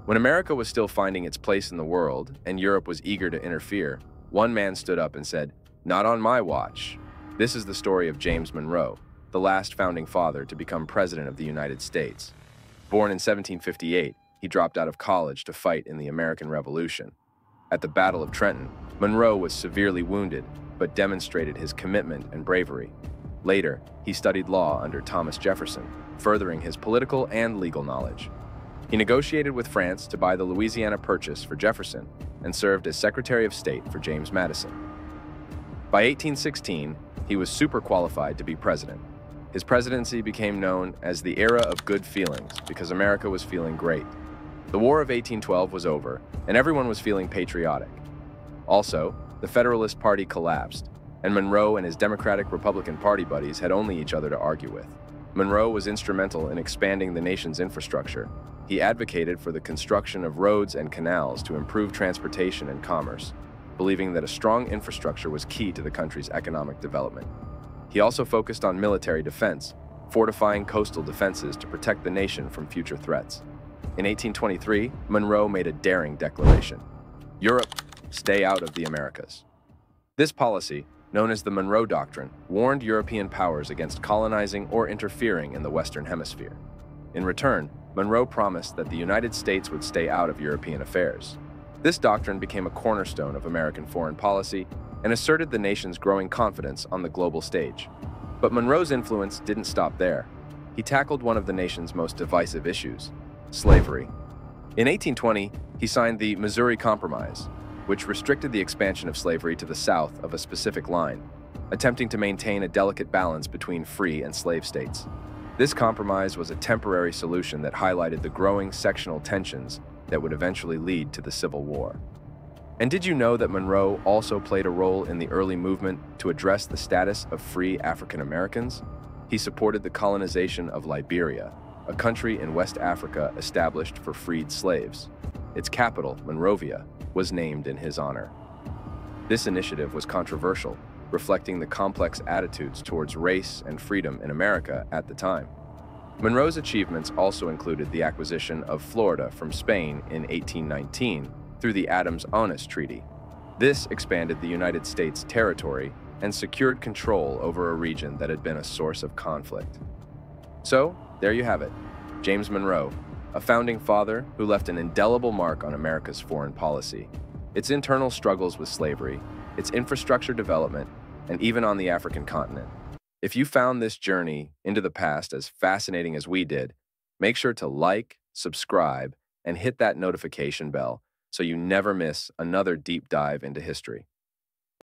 When America was still finding its place in the world and Europe was eager to interfere, one man stood up and said, "Not on my watch." This is the story of James Monroe, the last founding father to become president of the United States. Born in 1758, he dropped out of college to fight in the American Revolution. At the Battle of Trenton, Monroe was severely wounded, but demonstrated his commitment and bravery. Later, he studied law under Thomas Jefferson, furthering his political and legal knowledge. He negotiated with France to buy the Louisiana Purchase for Jefferson and served as Secretary of State for James Madison. By 1816, he was super qualified to be president. His presidency became known as the era of good feelings because America was feeling great. The War of 1812 was over, and everyone was feeling patriotic. Also, the Federalist Party collapsed, and Monroe and his Democratic-Republican Party buddies had only each other to argue with. Monroe was instrumental in expanding the nation's infrastructure. He advocated for the construction of roads and canals to improve transportation and commerce, believing that a strong infrastructure was key to the country's economic development. He also focused on military defense, fortifying coastal defenses to protect the nation from future threats. In 1823, Monroe made a daring declaration: "Europe, stay out of the Americas." This policy, known as the Monroe Doctrine, warned European powers against colonizing or interfering in the Western Hemisphere. In return, Monroe promised that the United States would stay out of European affairs. This doctrine became a cornerstone of American foreign policy and asserted the nation's growing confidence on the global stage. But Monroe's influence didn't stop there. He tackled one of the nation's most divisive issues: slavery. In 1820, he signed the Missouri Compromise, which restricted the expansion of slavery to the south of a specific line, attempting to maintain a delicate balance between free and slave states. This compromise was a temporary solution that highlighted the growing sectional tensions that would eventually lead to the Civil War. And did you know that Monroe also played a role in the early movement to address the status of free African Americans? He supported the colonization of Liberia, a country in West Africa established for freed slaves. Its capital, Monrovia, was named in his honor. This initiative was controversial, reflecting the complex attitudes towards race and freedom in America at the time. Monroe's achievements also included the acquisition of Florida from Spain in 1819 through the Adams-Onis Treaty. This expanded the United States territory and secured control over a region that had been a source of conflict. So, there you have it, James Monroe, a founding father who left an indelible mark on America's foreign policy, its internal struggles with slavery, its infrastructure development, and even on the African continent. If you found this journey into the past as fascinating as we did, make sure to like, subscribe, and hit that notification bell so you never miss another deep dive into history.